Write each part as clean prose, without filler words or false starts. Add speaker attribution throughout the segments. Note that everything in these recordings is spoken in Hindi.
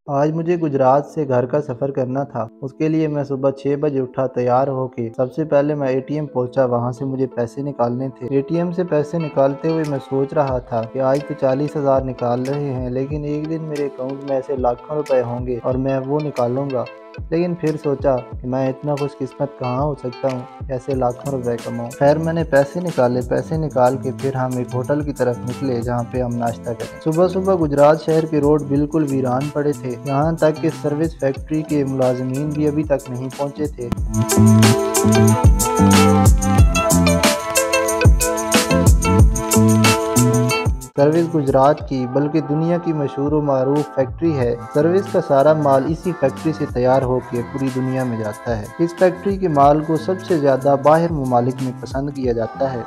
Speaker 1: आज मुझे गुजरात से घर का सफ़र करना था। उसके लिए मैं सुबह 6 बजे उठा, तैयार होके सबसे पहले मैं एटीएम पहुंचा। वहां से मुझे पैसे निकालने थे। एटीएम से पैसे निकालते हुए मैं सोच रहा था कि आज तो 40,000 निकाल रहे हैं, लेकिन एक दिन मेरे अकाउंट में ऐसे लाखों रुपए होंगे और मैं वो निकालूंगा। लेकिन फिर सोचा कि मैं इतना खुशकिस्मत कहाँ हो सकता हूँ, ऐसे लाखों रुपए कमाऊँ। खैर मैंने पैसे निकाले। पैसे निकाल के फिर हम एक होटल की तरफ निकले जहाँ पे हम नाश्ता करें। सुबह सुबह गुजरात शहर के रोड बिल्कुल वीरान पड़े थे। यहाँ तक कि सर्विस फैक्ट्री के मुलाजमीन भी अभी तक नहीं पहुँचे थे। सर्विस गुजरात की बल्कि दुनिया की मशहूर व मारूफ फैक्ट्री है। सर्विस का सारा माल इसी फैक्ट्री से तैयार होकर पूरी दुनिया में जाता है। इस फैक्ट्री के माल को सबसे ज़्यादा बाहर ममालिक में पसंद किया जाता है।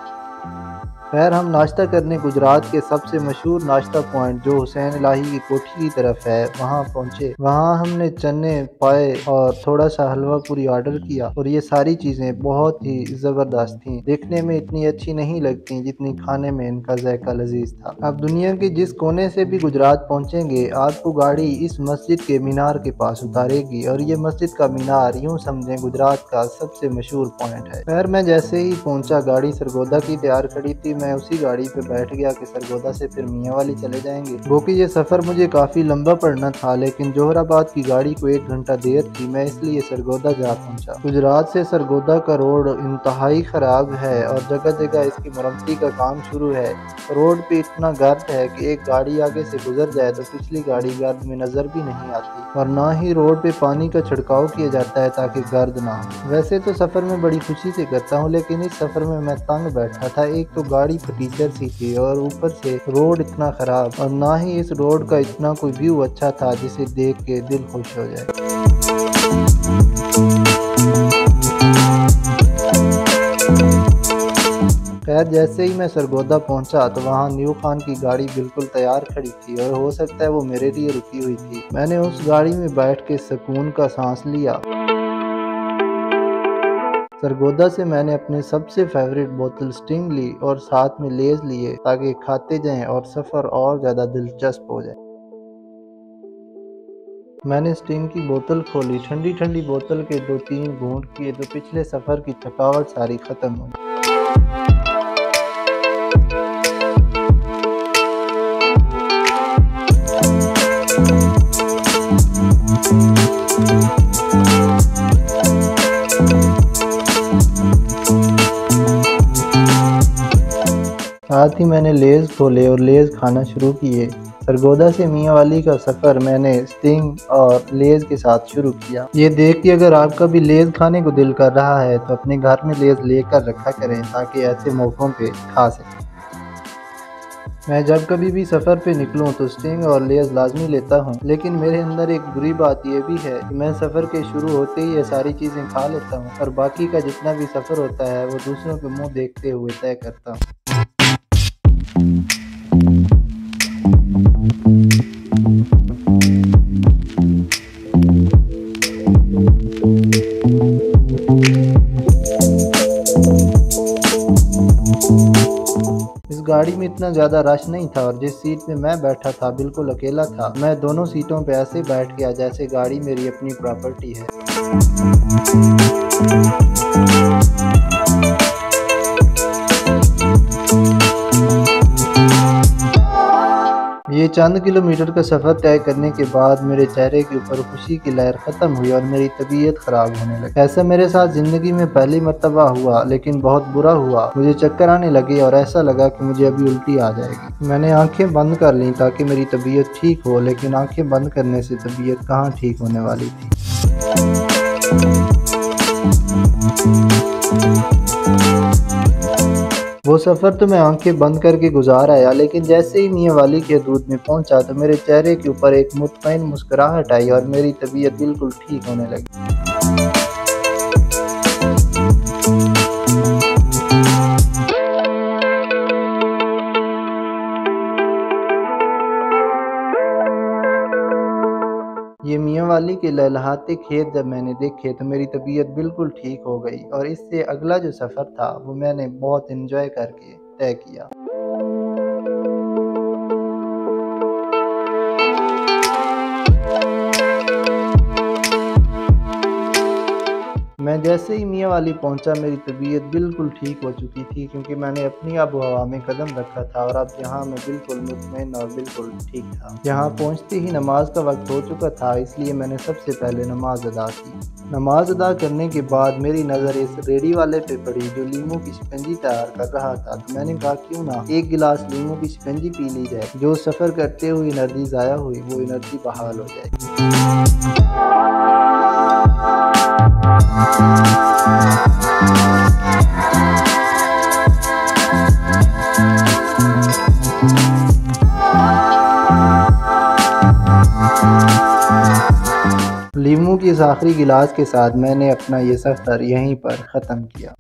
Speaker 1: खैर हम नाश्ता करने गुजरात के सबसे मशहूर नाश्ता पॉइंट जो हुसैन इलाही की कोठी की तरफ है वहाँ पहुँचे। वहाँ हमने चने पाए और थोड़ा सा हलवा पूरी ऑर्डर किया और ये सारी चीज़ें बहुत ही ज़बरदस्त थीं। देखने में इतनी अच्छी नहीं लगती जितनी खाने में इनका जायका लजीज था। अब दुनिया के जिस कोने से भी गुजरात पहुँचेंगे आपको गाड़ी इस मस्जिद के मीनार के पास उतारेगी और ये मस्जिद का मीनार यूँ समझें गुजरात का सबसे मशहूर पॉइंट है। खैर मैं जैसे ही पहुँचा गाड़ी सरगोदा की तैयार खड़ी थी। मैं उसी गाड़ी पे बैठ गया कि सरगोदा से फिर मियाँ वाली चले जाएंगे। वो कि ये सफ़र मुझे काफ़ी लंबा पड़ना था, लेकिन जोहराबाद की गाड़ी को 1 घंटा देर थी। मैं इसलिए सरगोदा जा पहुंचा। गुजरात से सरगोदा का रोड इंतहाई ख़राब है और जगह जगह इसकी मरम्मती का काम शुरू है। रोड पे इतना गर्द है कि एक गाड़ी आगे से गुजर जाए तो पिछली गाड़ी गर्द में नज़र भी नहीं आती और ना ही रोड पे पानी का छिड़काव किया जाता है ताकि गर्द ना हो। वैसे तो सफ़र में बड़ी खुशी से करता हूँ, लेकिन इस सफ़र में मैं तंग बैठा था। एक तो गाड़ी फटीचर सी थी और ऊपर से रोड इतना खराब, और ना ही इस रोड का इतना कोई व्यू अच्छा था जिसे देख के दिल खुश हो जाए। खैर जैसे ही मैं सरगोदा पहुंचा तो वहां न्यू खान की गाड़ी बिल्कुल तैयार खड़ी थी और हो सकता है वो मेरे लिए रुकी हुई थी। मैंने उस गाड़ी में बैठ के सुकून का सांस लिया। सरगोदा से मैंने अपनी सबसे फेवरेट बोतल स्टिंग ली और साथ में लेज लिए ताकि खाते जाएं और सफ़र और ज़्यादा दिलचस्प हो जाए। मैंने स्टिंग की बोतल खोली। ठंडी ठंडी बोतल के 2-3 घूंट किए तो पिछले सफ़र की थकावट सारी ख़त्म हुई। साथ ही मैंने लेज़ खोले और लेज़ खाना शुरू किए। सरगोदा से मियाँ वाली का सफ़र मैंने स्टिंग और लेज़ के साथ शुरू किया। ये देख कि अगर आपका भी लेज़ खाने को दिल कर रहा है तो अपने घर में लेज़ लेकर रखा करें ताकि ऐसे मौक़ों पे खा सकें। मैं जब कभी भी सफ़र पे निकलूं तो स्टिंग और लेज़ लाजमी लेता हूं, लेकिन मेरे अंदर एक बुरी बात यह भी है कि मैं सफ़र के शुरू होते ही ये सारी चीज़ें खा लेता हूं और बाकी का जितना भी सफ़र होता है वो दूसरों के मुंह देखते हुए तय करता हूं। इस गाड़ी में इतना ज़्यादा रश नहीं था और जिस सीट पे मैं बैठा था बिल्कुल अकेला था। मैं दोनों सीटों पे ऐसे बैठ गया जैसे गाड़ी मेरी अपनी प्रॉपर्टी है। ये चंद किलोमीटर का सफ़र तय करने के बाद मेरे चेहरे के ऊपर खुशी की लहर ख़त्म हुई और मेरी तबीयत ख़राब होने लगी। ऐसा मेरे साथ ज़िंदगी में पहली मर्तबा हुआ, लेकिन बहुत बुरा हुआ। मुझे चक्कर आने लगे और ऐसा लगा कि मुझे अभी उल्टी आ जाएगी। मैंने आंखें बंद कर लीं ताकि मेरी तबीयत ठीक हो, लेकिन आंखें बंद करने से तबीयत कहाँ ठीक होने वाली थी। वो सफ़र तो मैं आंखें बंद करके गुजार आया, लेकिन जैसे ही मियाँ वाली के हदूद में पहुंचा तो मेरे चेहरे के ऊपर एक मुतमईन मुस्कुराहट आई और मेरी तबीयत बिल्कुल ठीक होने लगी। ये मियाँ वाली के लहलहाते खेत जब मैंने देखे तो मेरी तबीयत बिल्कुल ठीक हो गई और इससे अगला जो सफ़र था वो मैंने बहुत एंजॉय करके तय किया। मैं जैसे ही मियाँ वाली पहुंचा मेरी तबीयत बिल्कुल ठीक हो चुकी थी, क्योंकि मैंने अपनी आबो हवा में कदम रखा था और अब यहाँ मैं बिल्कुल मुतमईन और बिल्कुल ठीक था। यहाँ पहुँचते ही नमाज का वक्त हो चुका था, इसलिए मैंने सबसे पहले नमाज अदा की। नमाज अदा करने के बाद मेरी नज़र इस रेडी वाले पे पड़ी जो लीमू की शिकंजी तैयार कर रहा था। तो मैंने कहा क्यों ना एक गिलास लीमू की शिकंजी पी ली जाए, जो सफ़र करते हुए एनर्जी ज़ाया हुई वो एनर्जी बहाल हो जाएगी। लीमू की इस आखिरी गिलास के साथ मैंने अपना ये सफ़र यहीं पर ख़त्म किया।